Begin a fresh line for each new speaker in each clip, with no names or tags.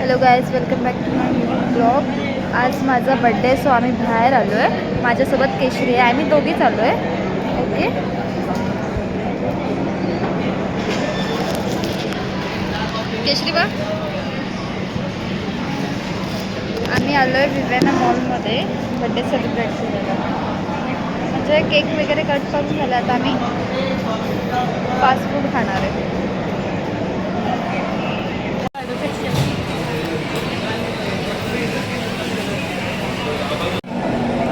Hello guys, welcome back to my new blog. आज माझा birthday, so आम्ही बाहेर आलो आहे. माझ्यासोबत केशरी आहे, आम्ही दोघीच आलो आहे. ओके, केशरी बा, आम्ही आलो आहे विवेना मॉलमध्ये बड्डे सेलिब्रेट करायला. म्हणजे केक वगैरे कट करून झालं, आता आम्ही फास्ट फूड खाणार आहे.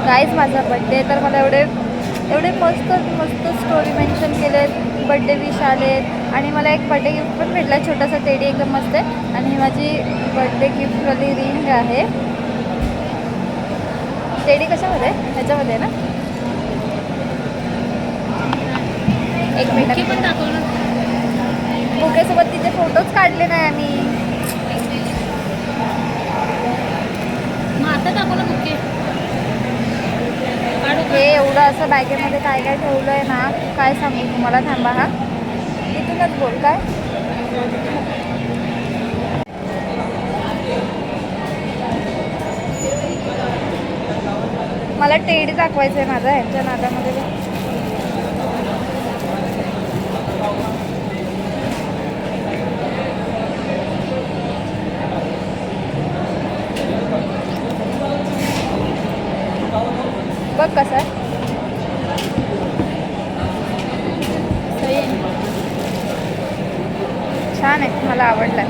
गाईज, माझा बड्डे तर मला एवढे मस्त स्टोरी मेन्शन केलेत, बड्डे विश आलेत आणि मला एक बड्डे गिफ्ट पण भेटला, छोटासा टेडी, एकदम मस्त आहे. आणि ही माझी बड्डे गिफ्टवाली रिंग आहे. टेडी कशामध्ये? ह्याच्यामध्ये ना, एक मिनिट पण दाखवलं. बुकेसोबत तिचे फोटोज काढले नाही आम्ही.
आता दाखवलं बुके.
हे एवढं असं बॅगेमध्ये काय काय ठेवलं आहे ना, काय सांगू तुम्हाला. थांबा, हा इथूनच बोल. काय मला टेडी दाखवायचं आहे माझा ह्यांच्या नादामध्ये. बघ कसं आहे, छान आहे, मला आवडलं.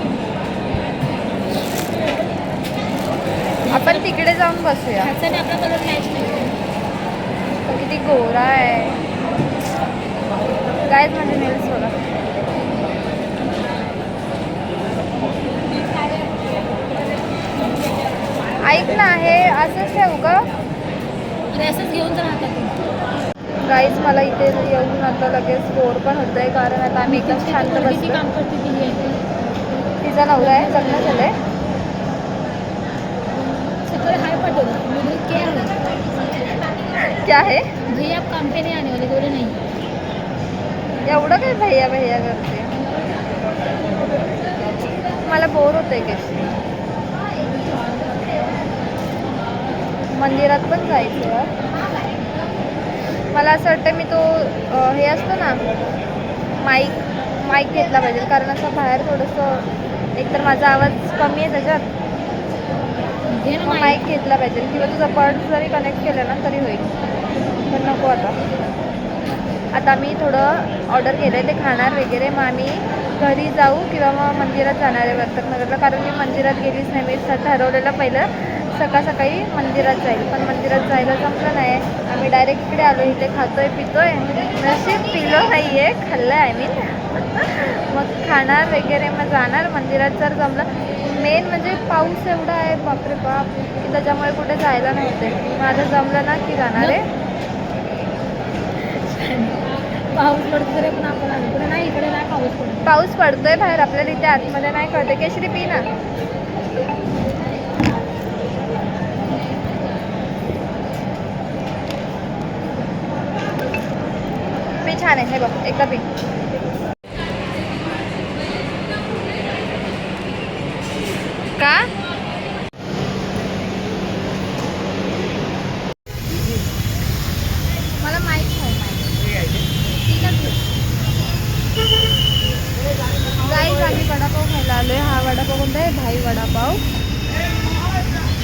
आपण तिकडे जाऊन बसूया.
ह्याच्याने आपला कलर मॅच नाही.
तो किती गोरा आहे गाईज, म्हणजे नेल्स बघा. ऐक ना, हे असंच ठेवू का?
असंच घेऊन राहतात.
गाईज, मला इथे येऊन आता लगेच बोर पण होतं आहे, कारण आता आम्ही एकदम शांत बसतो.
काम करते ती.
तिचा नवरा आहे, लग्न झालं आहे.
सगळे हाय पडलं.
क्या है
भैया आप काम पे नहीं आने वाले, बोले नहीं.
एवढं काय भैया भैया करते? मला बोर होतंय केशरी. मंदिरात पण जायचं. मला असं वाटतं मी तो हे असतं ना, माईक घेतला पाहिजे, कारण असं बाहेर थोडंसं एकतर माझा आवाज कमी आहे त्याच्यात. माईक घेतला पाहिजे, किंवा तुझा बर्ड जरी कनेक्ट केला ना तरी होईल, पण नको आता मी थोडं ऑर्डर केलं आहे, ते खाणार वगैरे. मग आम्ही घरी जाऊ किंवा मग मंदिरात जाणार आहे वर्तकनगरला, कारण मी मंदिरात गेलीच नाही. मी ठरवलेलं पहिलं सकाळी मंदिरात जाईल, पण मंदिरात जायला जमलं नाही. आम्ही डायरेक्ट इकडे आलो, इथे खातोय पितोय. नशीब पिलो नाही आहे, खाल्लं आहे मग खाणार वगैरे, मग जाणार मंदिरात जर जमलं. मेन म्हणजे पाऊस एवढा आहे, बापरे बाप, की त्याच्यामुळे कुठे जायला नव्हते. माझं जमलं ना की जाणार आहे.
पाऊस पडतो तरी पण आपण आलो, इकडे नाही, इकडे नाही पाऊस पडतो.
पाऊस पडतोय बाहेर, आपल्याला इथे आतमध्ये नाही कळते. केशरी पी ना. पी, छान आहे, हे बघ, एकदा पी. का मला माहीत नाही. गाईज, आम्ही वडापाव खायला आलोय. हा वडापाव कोणता आहे? भाई वडापाव.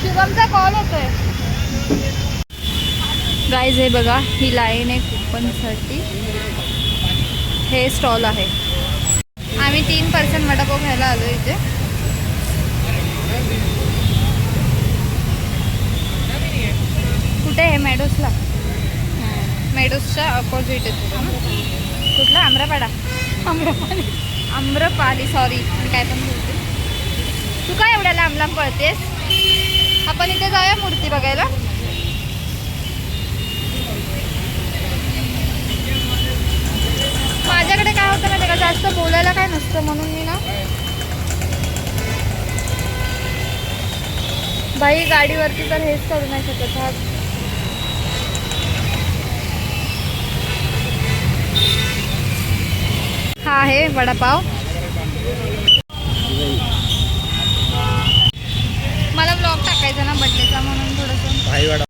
शुभमचा कॉल होतोय. गाईज, हे बघा, ही लाईन आहे कुपनसाठी. हे स्टॉल आहे. आम्ही 3 पर्सन वडापाव खायला आलो इथे. कुठे आहे? मेडोसला. मेडोसच्या अपोजिट आहे थोडं. कुठला? आम्रपाली, सॉरी, मी काय पण बोलते. तू काय एवढ्या लांब लांब पळतेस? आपण इथे जाऊया मूर्ती बघायला. माझ्याकडे काय होतं माहिती का, जास्त बोलायला काय नसतं, म्हणून मी ना बाई गाडीवरती तर हेच करू नाही शकत. हा आहे वडापाव. करायचा ना बड्डेचा म्हणून थोडंसं
भाई वाडा